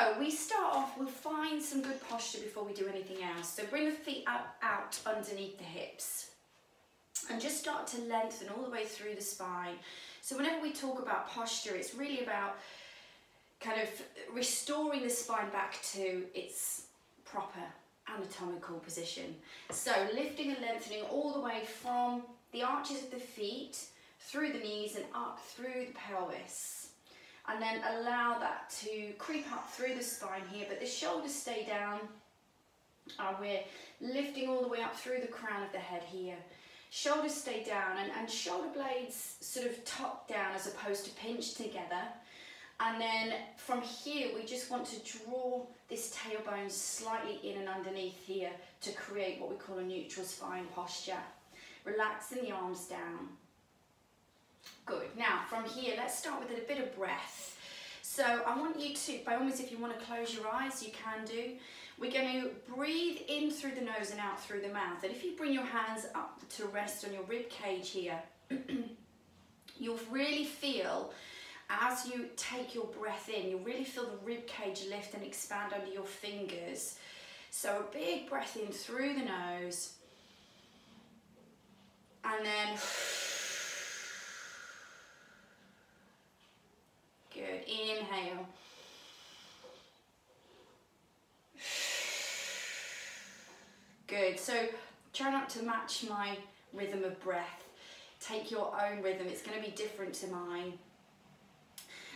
So we start off, we'll find some good posture before we do anything else. So bring the feet out underneath the hips and just start to lengthen all the way through the spine. So whenever we talk about posture, it's really about kind of restoring the spine back to its proper anatomical position. So lifting and lengthening all the way from the arches of the feet, through the knees and up through the pelvis. And then allow that to creep up through the spine here, but the shoulders stay down. We're lifting all the way up through the crown of the head here. Shoulders stay down and shoulder blades sort of tuck down as opposed to pinch together. And then from here, we just want to draw this tailbone slightly in and underneath here to create what we call a neutral spine posture. Relaxing the arms down. Good. Now from here, let's start with a bit of breath. So I want you to, by all means, if you want to close your eyes, you can do. We're going to breathe in through the nose and out through the mouth. And if you bring your hands up to rest on your rib cage here, you'll really feel, as you take your breath in, you'll really feel the rib cage lift and expand under your fingers. So a big breath in through the nose. And then good. Inhale. Good. So try not to match my rhythm of breath. Take your own rhythm. It's going to be different to mine.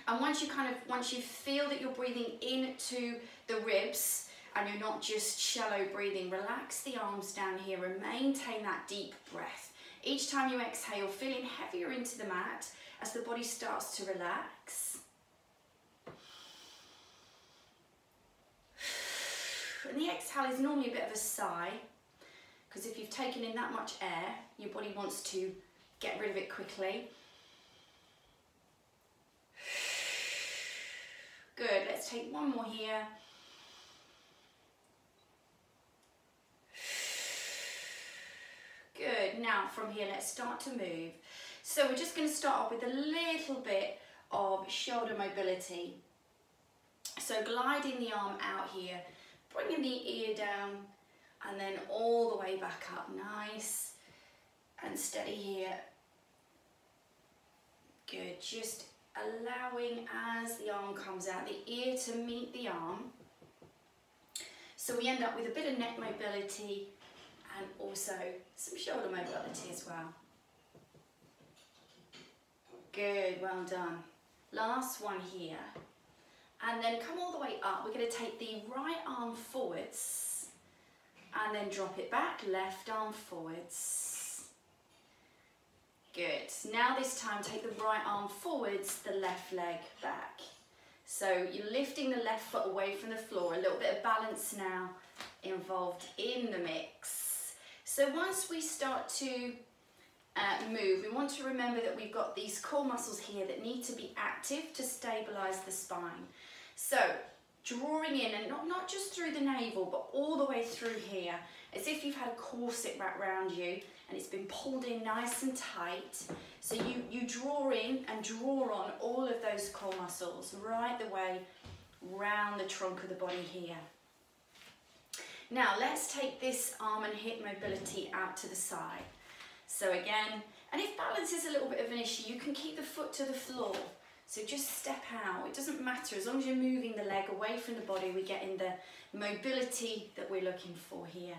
And once you feel that you're breathing into the ribs and you're not just shallow breathing, relax the arms down here and maintain that deep breath. Each time you exhale, feeling heavier into the mat as the body starts to relax. And the exhale is normally a bit of a sigh, because if you've taken in that much air, your body wants to get rid of it quickly. Good, let's take one more here. Good, now from here, let's start to move. So we're just going to start off with a little bit of shoulder mobility. So gliding the arm out here, bringing the ear down, and then all the way back up, nice and steady here. Good, just allowing as the arm comes out, the ear to meet the arm. So we end up with a bit of neck mobility and also some shoulder mobility as well. Good, well done. Last one here. And then come all the way up. We're going to take the right arm forwards and then drop it back, left arm forwards. Good. Now this time take the right arm forwards, the left leg back. So you're lifting the left foot away from the floor. A little bit of balance now involved in the mix. So once we start to move, we want to remember that we've got these core muscles here that need to be active to stabilize the spine. So drawing in, and not just through the navel, but all the way through here, as if you've had a corset wrapped around you and it's been pulled in nice and tight. So you draw in and draw on all of those core muscles right the way round the trunk of the body here. Now let's take this arm and hip mobility out to the side. So again, and if balance is a little bit of an issue, you can keep the foot to the floor. So just step out, it doesn't matter, as long as you're moving the leg away from the body, we get in the mobility that we're looking for here.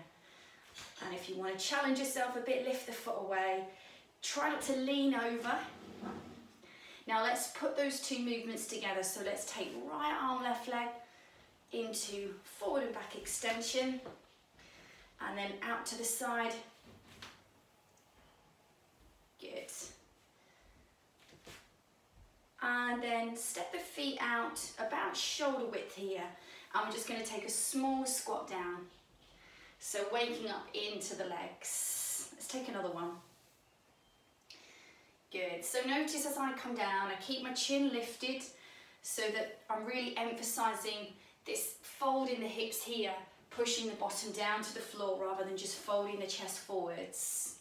And if you want to challenge yourself a bit, lift the foot away, try not to lean over. Now let's put those two movements together. So let's take right arm, left leg into forward and back extension, and then out to the side. Good. And then step the feet out about shoulder width here. And we're just going to take a small squat down. So waking up into the legs. Let's take another one. Good. So notice as I come down, I keep my chin lifted so that I'm really emphasizing this fold in the hips here, pushing the bottom down to the floor rather than just folding the chest forwards.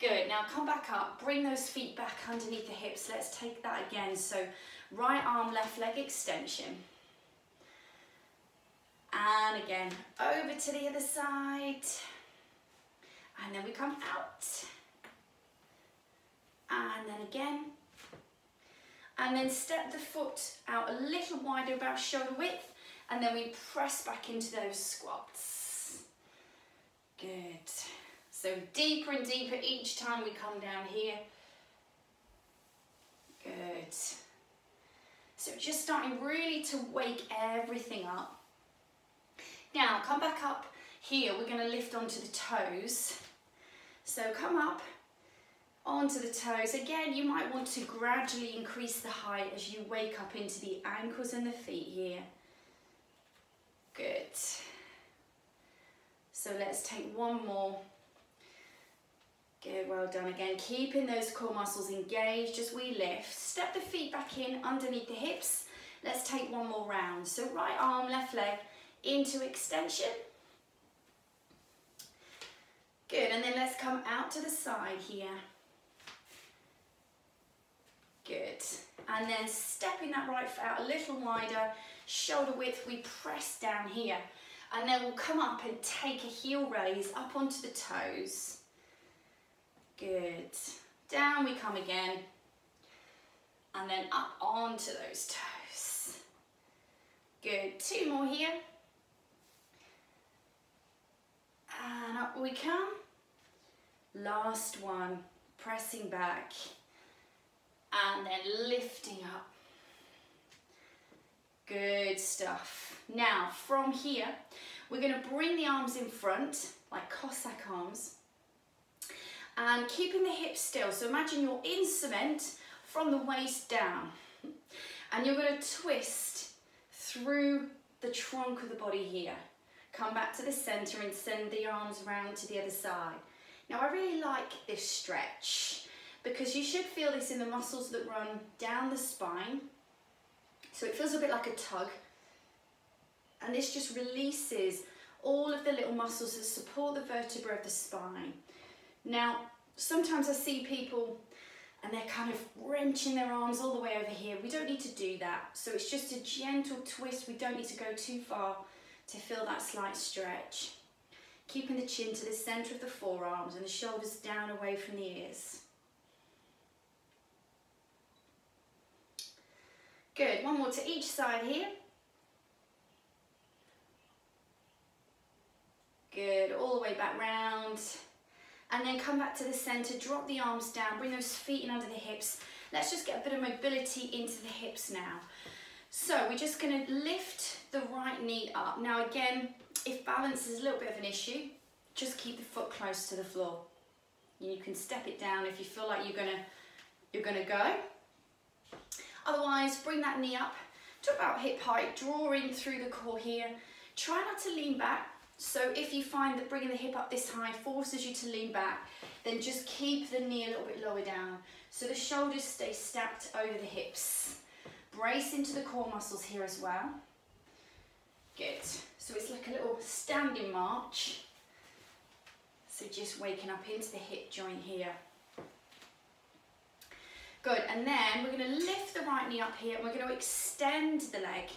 Good, now come back up, bring those feet back underneath the hips. Let's take that again. So right arm, left leg extension. And again, over to the other side. And then we come out. And then again. And then step the foot out a little wider, about shoulder width. And then we press back into those squats. Good. So deeper and deeper each time we come down here. Good. So just starting really to wake everything up. Now come back up here, we're going to lift onto the toes. So come up onto the toes. Again, you might want to gradually increase the height as you wake up into the ankles and the feet here. Good. So let's take one more. Good, well done again. Keeping those core muscles engaged as we lift. Step the feet back in underneath the hips. Let's take one more round. So right arm, left leg into extension. Good, and then let's come out to the side here. Good, and then stepping that right foot out a little wider, shoulder width, we press down here. And then we'll come up and take a heel raise up onto the toes. Good. Down we come again. And then up onto those toes. Good. Two more here. And up we come. Last one. Pressing back. And then lifting up. Good stuff. Now from here, we're going to bring the arms in front, like Cossack arms. And keeping the hips still. So imagine you're in cement from the waist down. And you're going to twist through the trunk of the body here. Come back to the center and send the arms round to the other side. Now I really like this stretch because you should feel this in the muscles that run down the spine. So it feels a bit like a tug. And this just releases all of the little muscles that support the vertebra of the spine. Now, sometimes I see people and they're kind of wrenching their arms all the way over here. We don't need to do that. So it's just a gentle twist. We don't need to go too far to feel that slight stretch. Keeping the chin to the center of the forearms and the shoulders down away from the ears. Good, one more to each side here. Good, all the way back round. And then come back to the center, drop the arms down, bring those feet in under the hips. Let's just get a bit of mobility into the hips now. So we're just gonna lift the right knee up. Now again, if balance is a little bit of an issue, just keep the foot close to the floor. You can step it down if you feel like you're gonna go. Otherwise, bring that knee up to about hip height, draw in through the core here. Try not to lean back. So if you find that bringing the hip up this high forces you to lean back, then just keep the knee a little bit lower down. So the shoulders stay stacked over the hips. Brace into the core muscles here as well. Good. So it's like a little standing march. So just waking up into the hip joint here. Good, and then we're going to lift the right knee up here and we're going to extend the leg.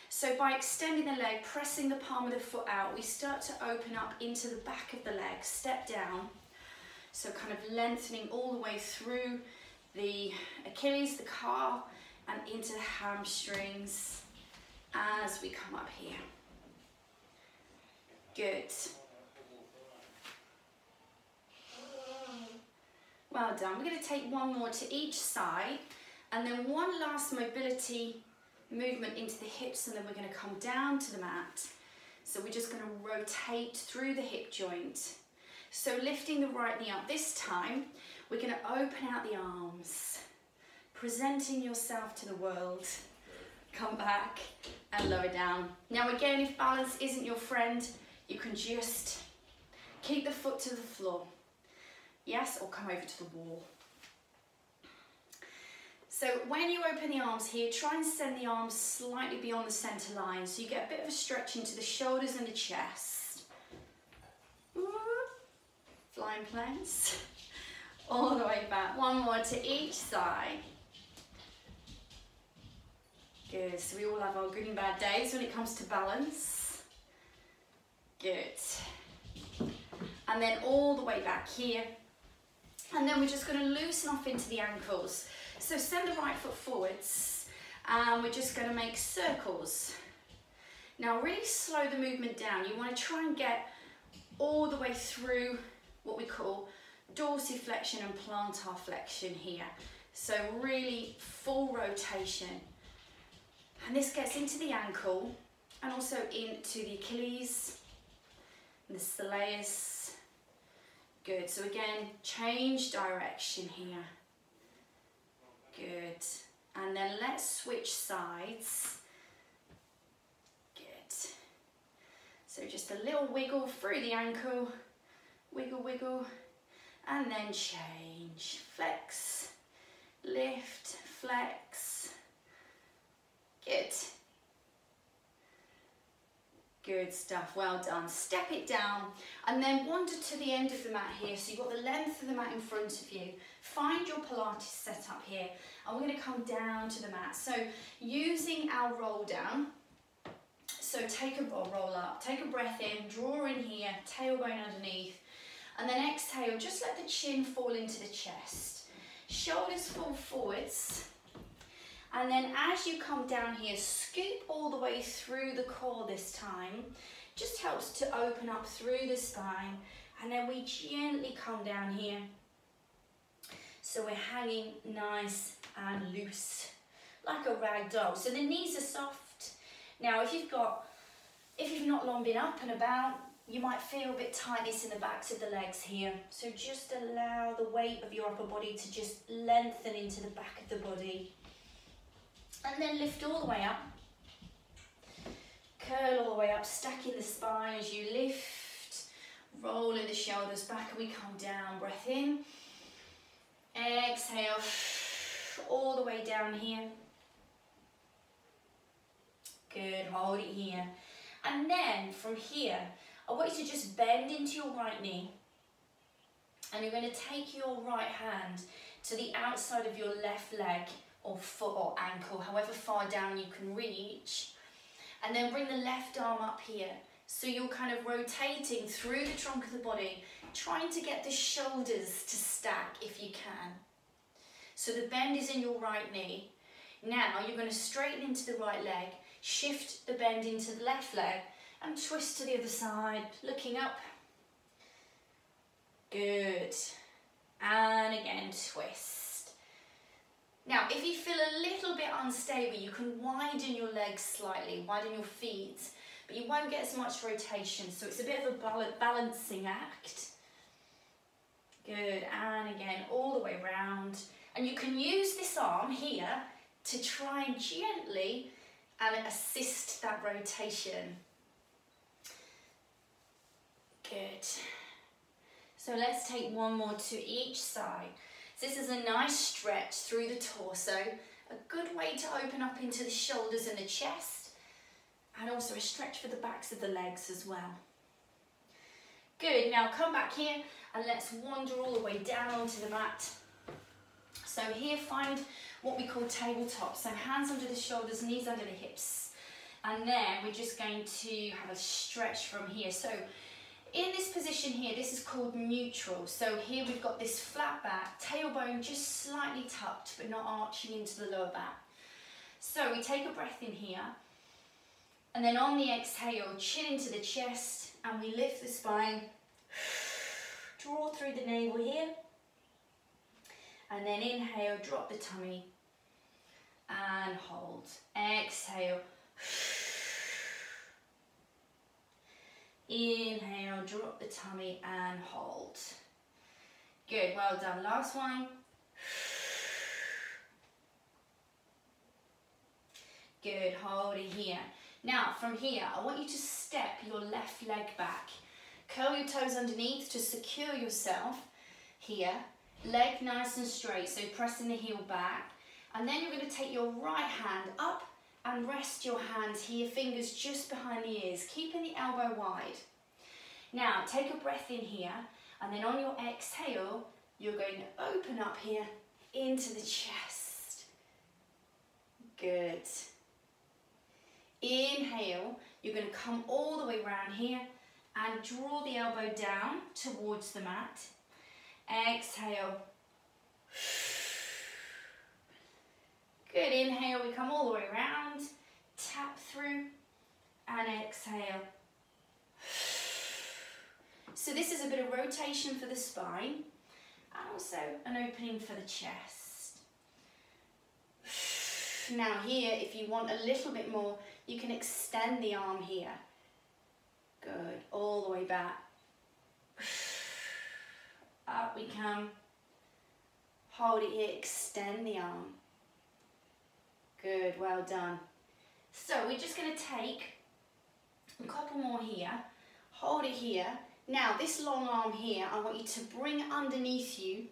So by extending the leg, pressing the palm of the foot out, we start to open up into the back of the leg, step down. So kind of lengthening all the way through the Achilles, the calf, and into the hamstrings as we come up here. Good. Well done. We're going to take one more to each side and then one last mobility movement into the hips, and then we're going to come down to the mat. So we're just going to rotate through the hip joint. So lifting the right knee up. This time we're going to open out the arms, presenting yourself to the world. Come back and lower down. Now again, if balance isn't your friend, you can just keep the foot to the floor. Yes, or come over to the wall. So when you open the arms here, try and send the arms slightly beyond the center line so you get a bit of a stretch into the shoulders and the chest. Flying planes. All the way back. One more to each side. Good. So we all have our good and bad days when it comes to balance. Good. And then all the way back here. And then we're just going to loosen off into the ankles. So send the right foot forwards and we're just going to make circles. Now really slow the movement down. You want to try and get all the way through what we call dorsiflexion and plantar flexion here. So really full rotation. And this gets into the ankle and also into the Achilles and the soleus. Good. So again, change direction here. Good. And then let's switch sides. Good. So just a little wiggle through the ankle. Wiggle, wiggle. And then change. Flex. Lift. Flex. Good. Good stuff, well done. Step it down and then wander to the end of the mat here. So you've got the length of the mat in front of you. Find your Pilates setup here and we're going to come down to the mat. So using our roll down, so take a roll up, take a breath in, draw in here, tailbone underneath, and then exhale, just let the chin fall into the chest. Shoulders fall forwards. And then as you come down here, scoop all the way through the core this time. Just helps to open up through the spine. And then we gently come down here. So we're hanging nice and loose, like a rag doll. So the knees are soft. Now if you've not long been up and about, you might feel a bit tightness in the backs of the legs here. So just allow the weight of your upper body to just lengthen into the back of the body. And then lift all the way up, curl all the way up, stacking the spine as you lift, rolling the shoulders back and we come down, breath in, exhale, all the way down here, good, hold it here, and then from here, I want you to just bend into your right knee, and you're going to take your right hand to the outside of your left leg, or foot or ankle, however far down you can reach, and then bring the left arm up here. So you're kind of rotating through the trunk of the body, trying to get the shoulders to stack if you can. So the bend is in your right knee. Now you're going to straighten into the right leg, shift the bend into the left leg, and twist to the other side, looking up. Good. And again, twist. Now, if you feel a little bit unstable, you can widen your legs slightly, widen your feet, but you won't get as much rotation, so it's a bit of a balancing act. Good, and again, all the way round. And you can use this arm here to try and gently assist that rotation. Good. So let's take one more to each side. This is a nice stretch through the torso, a good way to open up into the shoulders and the chest, and also a stretch for the backs of the legs as well. Good, now come back here and let's wander all the way down onto the mat. So here find what we call tabletop, so hands under the shoulders, knees under the hips, and then we're just going to have a stretch from here. So in this position here, this is called neutral. So here we've got this flat back, tailbone just slightly tucked but not arching into the lower back. So we take a breath in here and then on the exhale, chin into the chest and we lift the spine, draw through the navel here and then inhale, drop the tummy and hold. Exhale. Inhale, drop the tummy and hold. Good, well done. Last one. Good, hold it here. Now, from here, I want you to step your left leg back. Curl your toes underneath to secure yourself here. Leg nice and straight, so pressing the heel back. And then you're going to take your right hand up and rest your hands here, fingers just behind the ears, keeping the elbow wide. Now, take a breath in here, and then on your exhale, you're going to open up here into the chest. Good. Inhale, you're going to come all the way around here, and draw the elbow down towards the mat. Exhale. Good, inhale, we come all the way around, tap through, and exhale. So this is a bit of rotation for the spine, and also an opening for the chest. Now here, if you want a little bit more, you can extend the arm here. Good, all the way back. Up we come. Hold it here, extend the arm. Good, well done. So we're just going to take a couple more here. Hold it here. Now this long arm here, I want you to bring underneath you.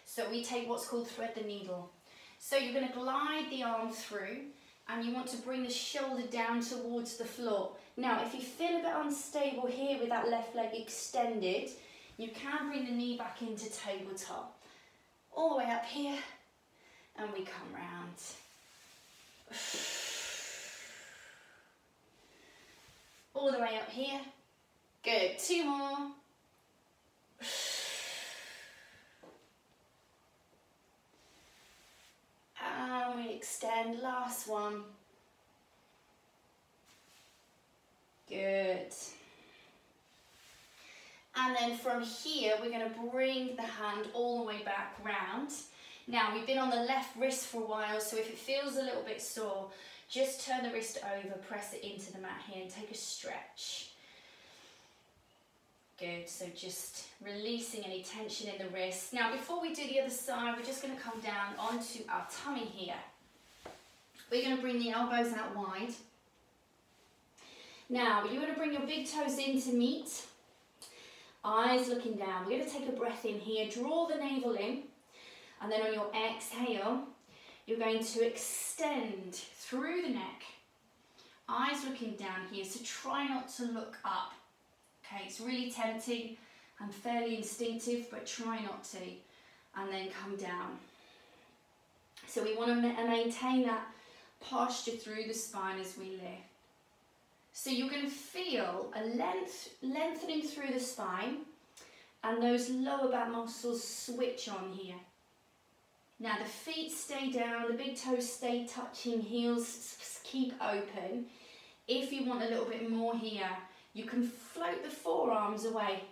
So we take what's called thread the needle. So you're going to glide the arm through and you want to bring the shoulder down towards the floor. Now if you feel a bit unstable here with that left leg extended, you can bring the knee back into tabletop. All the way up here and we come round. All the way up here. Good, 2 more. And we extend, last one. Good. And then from here, we're going to bring the hand all the way back round. Now, we've been on the left wrist for a while, so if it feels a little bit sore, just turn the wrist over, press it into the mat here and take a stretch. Good, so just releasing any tension in the wrist. Now, before we do the other side, we're just going to come down onto our tummy here. We're going to bring the elbows out wide. Now, you're going to bring your big toes in to meet. Eyes looking down. We're going to take a breath in here, draw the navel in, and then on your exhale, you're going to extend through the neck. Eyes looking down here, so try not to look up. Okay, it's really tempting and fairly instinctive, but try not to. And then come down. So we want to maintain that posture through the spine as we lift. So you're going to feel a lengthening through the spine and those lower back muscles switch on here. Now the feet stay down, the big toes stay touching, heels keep open. If you want a little bit more here, you can float the forearms away.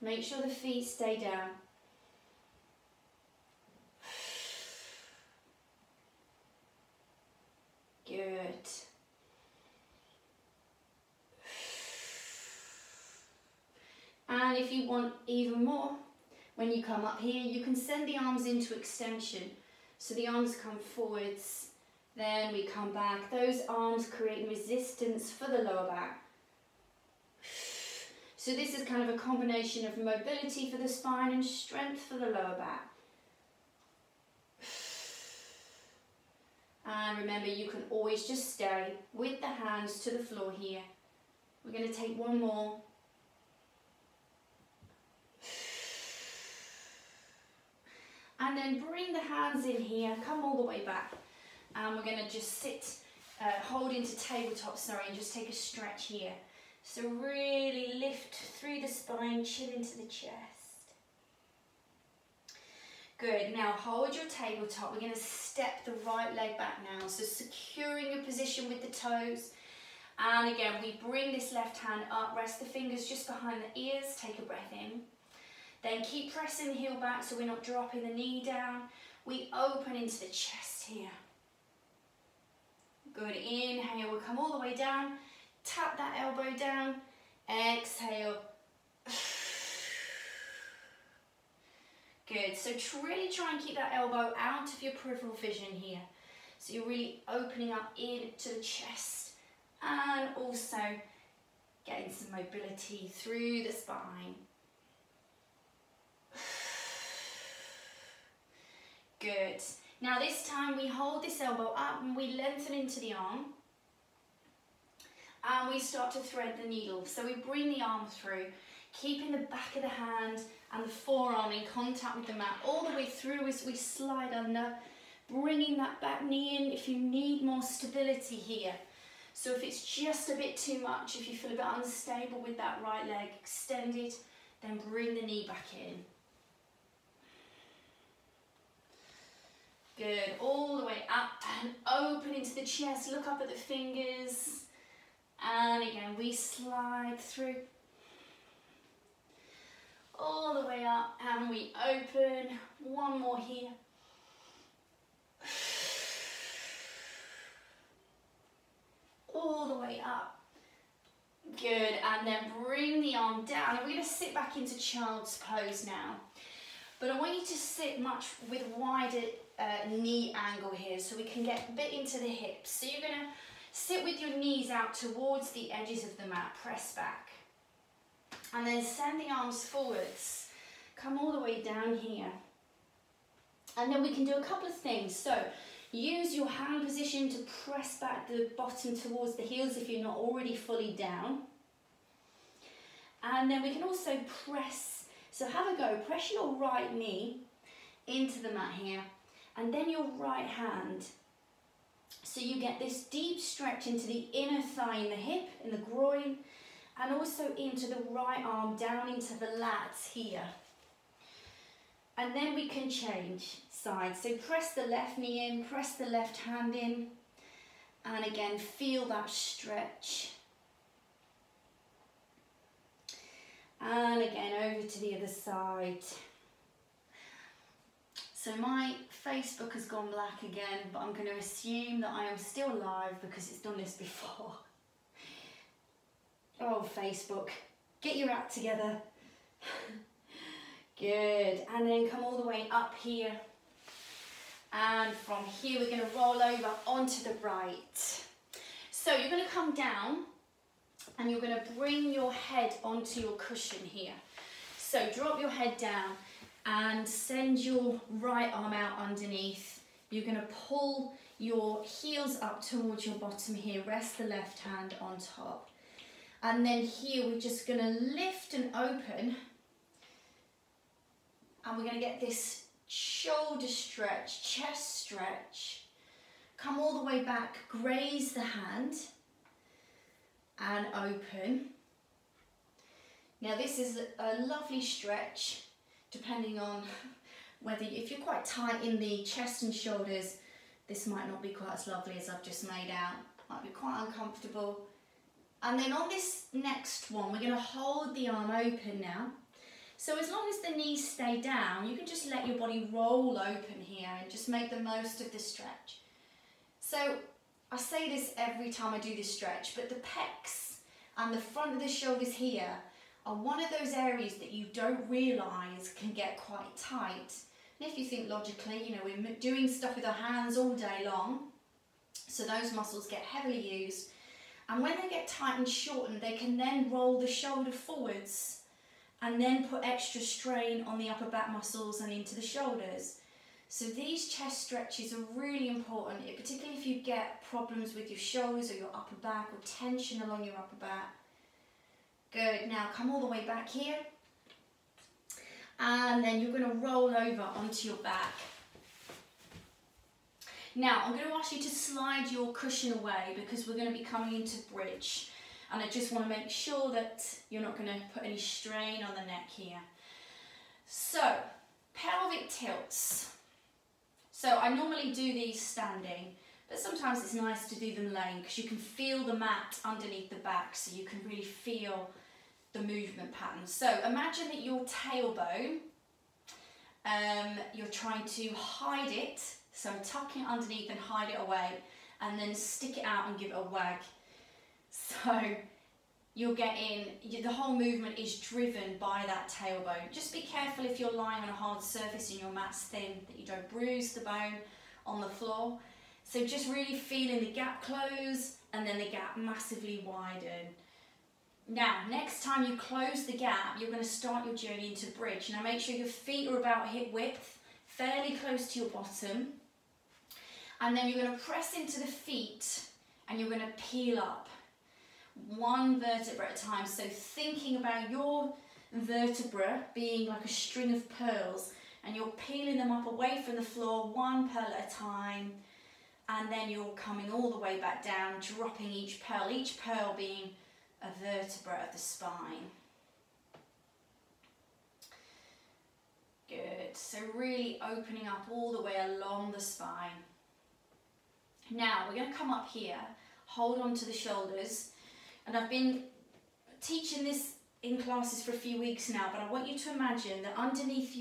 Make sure the feet stay down. Good. And if you want even more, when you come up here, you can send the arms into extension. So the arms come forwards, then we come back. Those arms create resistance for the lower back. So this is kind of a combination of mobility for the spine and strength for the lower back. And remember, you can always just stay with the hands to the floor here. We're going to take one more. And then bring the hands in here, come all the way back. And we're going to just sit, hold into tabletop, and just take a stretch here. So really lift through the spine, chin into the chest. Good, now hold your tabletop. We're going to step the right leg back now. So securing your position with the toes. And again, we bring this left hand up, rest the fingers just behind the ears, take a breath in. Then keep pressing the heel back so we're not dropping the knee down. We open into the chest here. Good, inhale, we'll come all the way down. Tap that elbow down. Exhale. Good, so really try and keep that elbow out of your peripheral vision here. So you're really opening up into the chest and also getting some mobility through the spine. Good. Now this time we hold this elbow up and we lengthen into the arm. And we start to thread the needle. So we bring the arm through, keeping the back of the hand and the forearm in contact with the mat all the way through as we slide under, bringing that back knee in if you need more stability here. So if it's just a bit too much, if you feel a bit unstable with that right leg extended, then bring the knee back in. Good, all the way up and open into the chest, look up at the fingers. And again, we slide through. All the way up and we open. One more here. All the way up. Good, and then bring the arm down. And we're going to sit back into child's pose now. But I want you to sit much with wider knee angle here so we can get a bit into the hips. So you're going to sit with your knees out towards the edges of the mat, press back. And then send the arms forwards. Come all the way down here. And then we can do a couple of things. So use your hand position to press back the bottom towards the heels if you're not already fully down. And then we can also press, so have a go, press your right knee into the mat here, and then your right hand. So you get this deep stretch into the inner thigh in the hip, in the groin, and also into the right arm, down into the lats here. And then we can change sides. So press the left knee in, press the left hand in, and again, feel that stretch. And again, over to the other side. So my Facebook has gone black again, but I'm going to assume that I am still live because it's done this before. Oh, Facebook, get your act together. Good, and then come all the way up here. And from here, we're going to roll over onto the right. So you're going to come down and you're going to bring your head onto your cushion here. So drop your head down and send your right arm out underneath. You're going to pull your heels up towards your bottom here. Rest the left hand on top. And then here we're just going to lift and open. And we're going to get this shoulder stretch, chest stretch. Come all the way back, graze the hand and open. Now this is a lovely stretch, depending on whether, if you're quite tight in the chest and shoulders, this might not be quite as lovely as I've just made out. Might be quite uncomfortable. And then on this next one, we're going to hold the arm open now. So as long as the knees stay down, you can just let your body roll open here and just make the most of the stretch. So I say this every time I do this stretch, but the pecs and the front of the shoulders here are one of those areas that you don't realise can get quite tight. And if you think logically, you know, we're doing stuff with our hands all day long, so those muscles get heavily used. And when they get tight and shortened, they can then roll the shoulder forwards and then put extra strain on the upper back muscles and into the shoulders. So these chest stretches are really important, particularly if you get problems with your shoulders or your upper back or tension along your upper back. Good, now come all the way back here. And then you're going to roll over onto your back. Now I'm going to ask you to slide your cushion away because we're going to be coming into bridge. And I just want to make sure that you're not going to put any strain on the neck here. So, pelvic tilts. So I normally do these standing, but sometimes it's nice to do them laying because you can feel the mat underneath the back, so you can really feel the movement patterns. So imagine that your tailbone, you're trying to hide it, so tuck it underneath and hide it away, and then stick it out and give it a wag. So you're getting, the whole movement is driven by that tailbone. Just be careful if you're lying on a hard surface and your mat's thin, that you don't bruise the bone on the floor. So just really feeling the gap close and then the gap massively widen. Now, next time you close the gap, you're going to start your journey into bridge. Now make sure your feet are about hip width, fairly close to your bottom. And then you're going to press into the feet and you're going to peel up. One vertebra at a time, so thinking about your vertebra being like a string of pearls and you're peeling them up away from the floor, one pearl at a time, and then you're coming all the way back down, dropping each pearl being a vertebra of the spine. Good, so really opening up all the way along the spine. Now we're going to come up here, hold on to the shoulders, and I've been teaching this in classes for a few weeks now, but I want you to imagine that underneath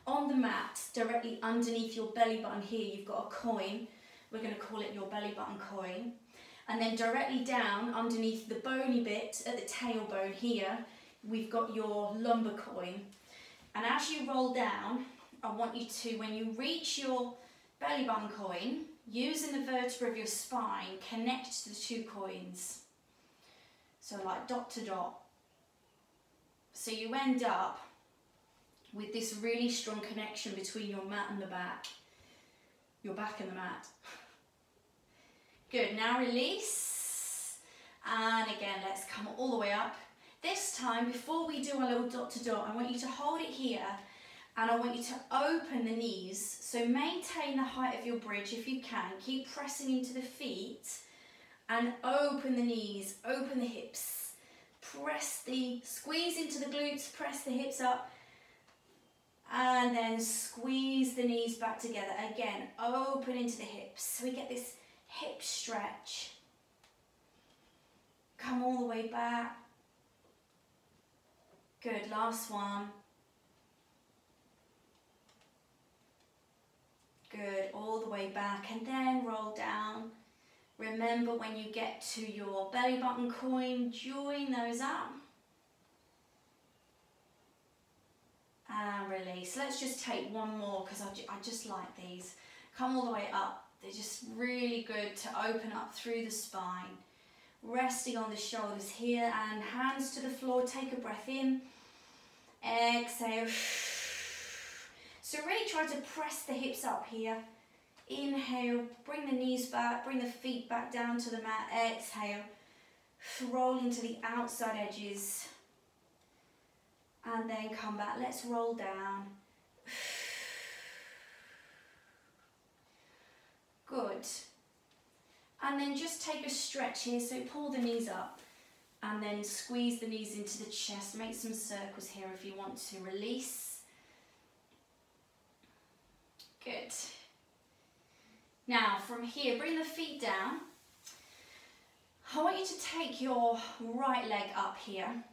on the mat, directly underneath your belly button here, you've got a coin. We're going to call it your belly button coin. And then directly down underneath the bony bit at the tailbone here, we've got your lumbar coin. And as you roll down, I want you to, when you reach your belly button coin, using the vertebra of your spine, connect to the two coins. So like dot to dot. So you end up with this really strong connection between your mat and the back. Your back and the mat. Good, now release. And again, let's come all the way up. This time, before we do our little dot to dot, I want you to hold it here and I want you to open the knees. So maintain the height of your bridge if you can. Keep pressing into the feet and open the knees, open the hips. Squeeze into the glutes, press the hips up and then squeeze the knees back together. Again, open into the hips. So we get this hip stretch. Come all the way back. Good, last one. Good, all the way back and then roll down. Remember when you get to your belly button coin, join those up. And release. Let's just take one more because I just like these. Come all the way up. They're just really good to open up through the spine. Resting on the shoulders here and hands to the floor. Take a breath in. Exhale. So really try to press the hips up here. Inhale, bring the knees back, bring the feet back down to the mat. Exhale, roll into the outside edges. And then come back. Let's roll down. Good. And then just take a stretch here. So pull the knees up and then squeeze the knees into the chest. Make some circles here if you want to. Release. Good. Now from here, bring the feet down. I want you to take your right leg up here.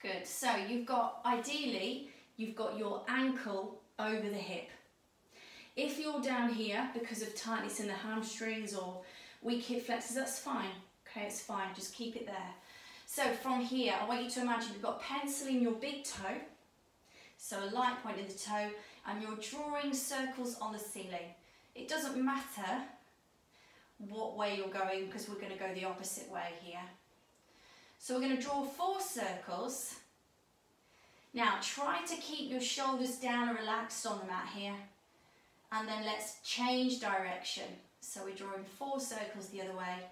Good, so ideally, you've got your ankle over the hip. If you're down here because of tightness in the hamstrings or weak hip flexors, that's fine. Okay, it's fine, just keep it there. So from here, I want you to imagine you've got pencil in your big toe, so a light point in the toe, and you're drawing circles on the ceiling. It doesn't matter what way you're going because we're going to go the opposite way here. So we're going to draw 4 circles. Now try to keep your shoulders down and relaxed on the mat here. And then let's change direction. So we're drawing 4 circles the other way.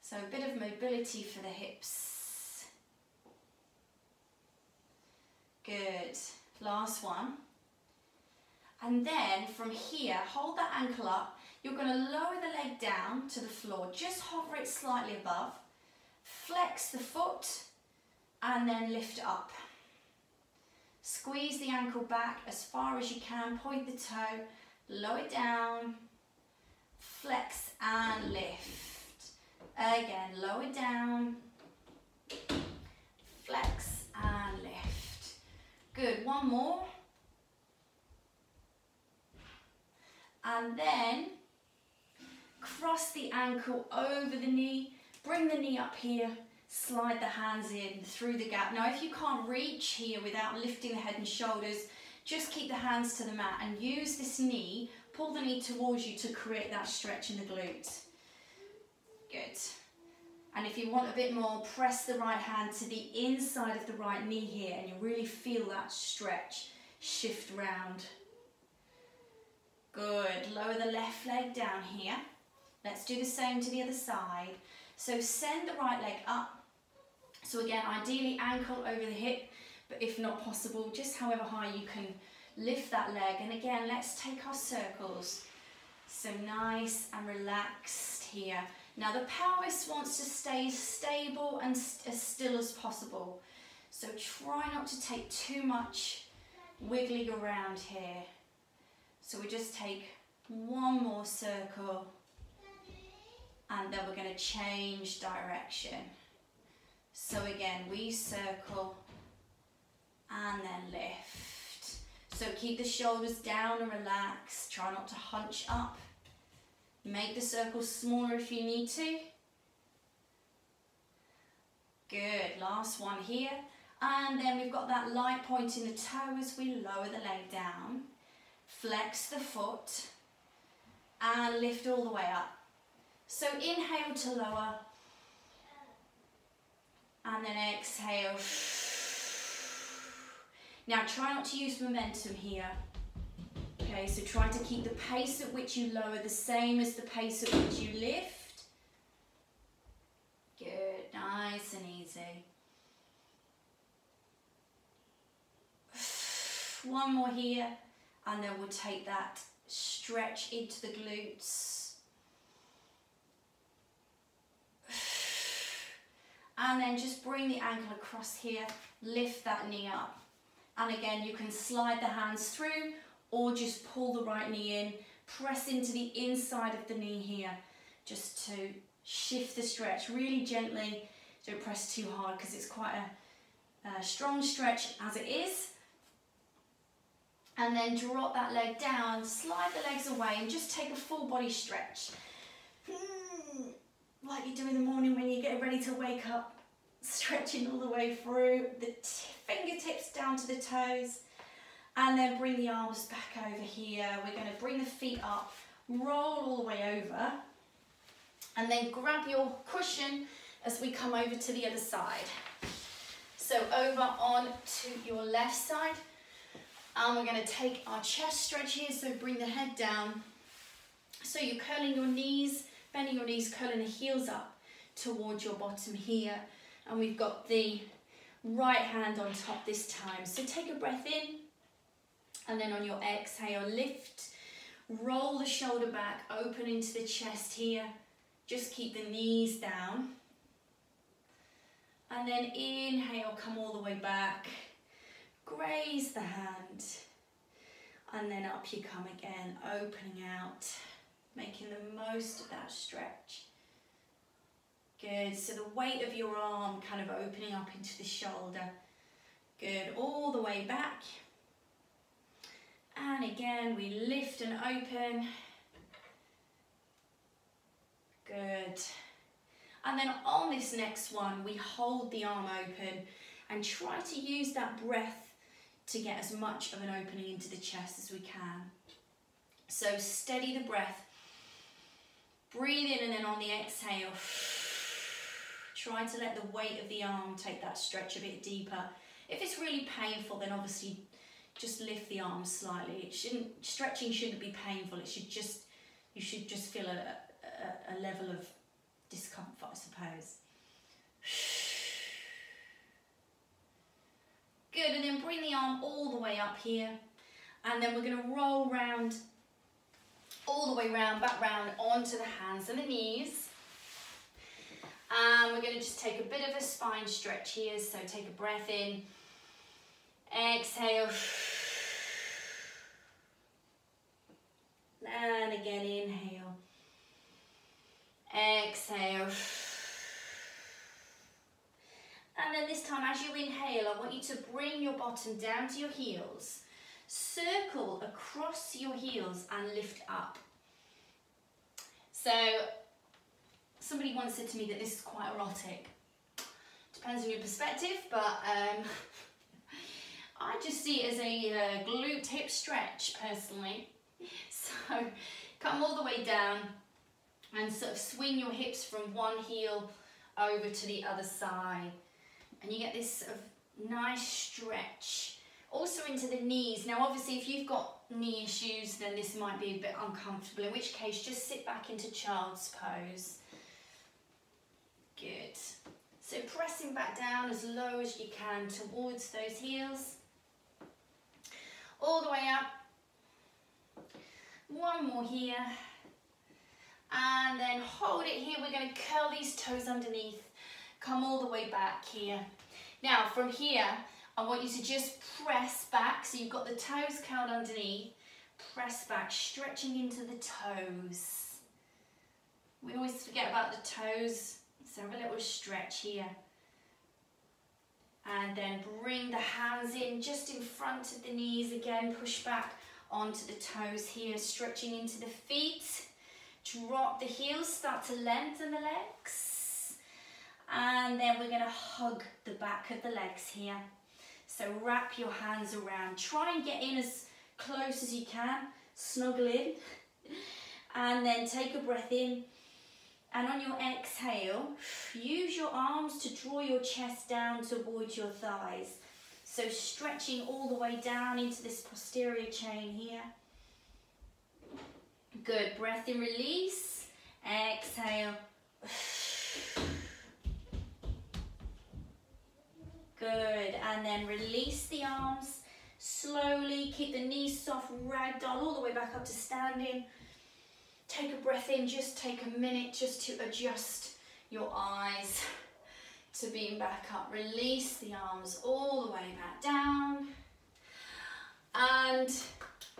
So a bit of mobility for the hips. Good. Last one. And then from here, hold that ankle up. You're going to lower the leg down to the floor. Just hover it slightly above. Flex the foot and then lift up. Squeeze the ankle back as far as you can. Point the toe. Lower it down. Flex and lift. Again, lower down. Flex and lift. Good. One more. And then cross the ankle over the knee, bring the knee up here, slide the hands in through the gap. Now if you can't reach here without lifting the head and shoulders, just keep the hands to the mat and use this knee, pull the knee towards you to create that stretch in the glutes. Good. And if you want a bit more, press the right hand to the inside of the right knee here and you really feel that stretch shift round. Good, lower the left leg down here. Let's do the same to the other side. So send the right leg up. So again, ideally ankle over the hip, but if not possible, just however high you can lift that leg. And again, let's take our circles. So nice and relaxed here. Now the pelvis wants to stay stable and as still as possible. So try not to take too much wiggling around here. So we just take one more circle and then we're going to change direction. So again, we circle and then lift. So keep the shoulders down and relaxed. Try not to hunch up. Make the circle smaller if you need to. Good, last one here. And then we've got that light point in the toe as we lower the leg down. Flex the foot and lift all the way up. So inhale to lower and then exhale. Now try not to use momentum here. Okay, so try to keep the pace at which you lower the same as the pace at which you lift. Good, nice and easy. One more here, and then we'll take that stretch into the glutes. And then just bring the ankle across here, lift that knee up. And again, you can slide the hands through or just pull the right knee in, press into the inside of the knee here, just to shift the stretch really gently. Don't press too hard because it's quite a strong stretch as it is. And then drop that leg down, slide the legs away and just take a full body stretch. Like you do in the morning when you get ready to wake up, stretching all the way through, the fingertips down to the toes. And then bring the arms back over here. We're going to bring the feet up, roll all the way over. And then grab your cushion as we come over to the other side. So over on to your left side. And we're going to take our chest stretch here, so bring the head down. So you're curling your knees, bending your knees, curling the heels up towards your bottom here. And we've got the right hand on top this time. So take a breath in, and then on your exhale, lift, roll the shoulder back, open into the chest here. Just keep the knees down. And then inhale, come all the way back. Graze the hand, and then up you come again, opening out, making the most of that stretch. Good, so the weight of your arm kind of opening up into the shoulder. Good, all the way back. And again, we lift and open. Good. And then on this next one, we hold the arm open and try to use that breath to get as much of an opening into the chest as we can. So steady the breath, breathe in, and then on the exhale, try to let the weight of the arm take that stretch a bit deeper. If it's really painful, then obviously just lift the arm slightly. Stretching shouldn't be painful. You should just feel a level of discomfort, I suppose. Good, and then bring the arm all the way up here, and then we're going to roll round, all the way round, back round onto the hands and the knees. And we're going to just take a bit of a spine stretch here, so take a breath in, exhale, and again inhale, exhale. And then this time, as you inhale, I want you to bring your bottom down to your heels. Circle across your heels and lift up. So, somebody once said to me that this is quite erotic. Depends on your perspective, but I just see it as a glute hip stretch, personally. So, come all the way down and sort of swing your hips from one heel over to the other side. And you get this sort of nice stretch. Also into the knees. Now obviously if you've got knee issues, then this might be a bit uncomfortable, in which case just sit back into child's pose. Good. So pressing back down as low as you can towards those heels. All the way up. One more here. And then hold it here. We're going to curl these toes underneath. Come all the way back here. Now from here, I want you to just press back. So you've got the toes curled underneath. Press back, stretching into the toes. We always forget about the toes. So have a little stretch here. And then bring the hands in just in front of the knees again. Push back onto the toes here, stretching into the feet. Drop the heels, start to lengthen the legs. And then we're going to hug the back of the legs here. So wrap your hands around. Try and get in as close as you can. Snuggle in. And then take a breath in. And on your exhale, use your arms to draw your chest down towards your thighs. So stretching all the way down into this posterior chain here. Good. Breath in, release. Exhale. Good. And then release the arms. Slowly keep the knees soft, ragdoll all the way back up to standing. Take a breath in, just take a minute just to adjust your eyes to being back up. Release the arms all the way back down. And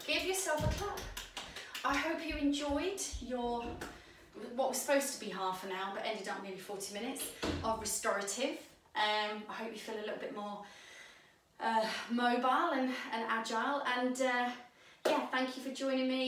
give yourself a clap. I hope you enjoyed your, what was supposed to be half an hour, but ended up nearly 40 minutes of restorative. I hope you feel a little bit more mobile and agile. And yeah, thank you for joining me.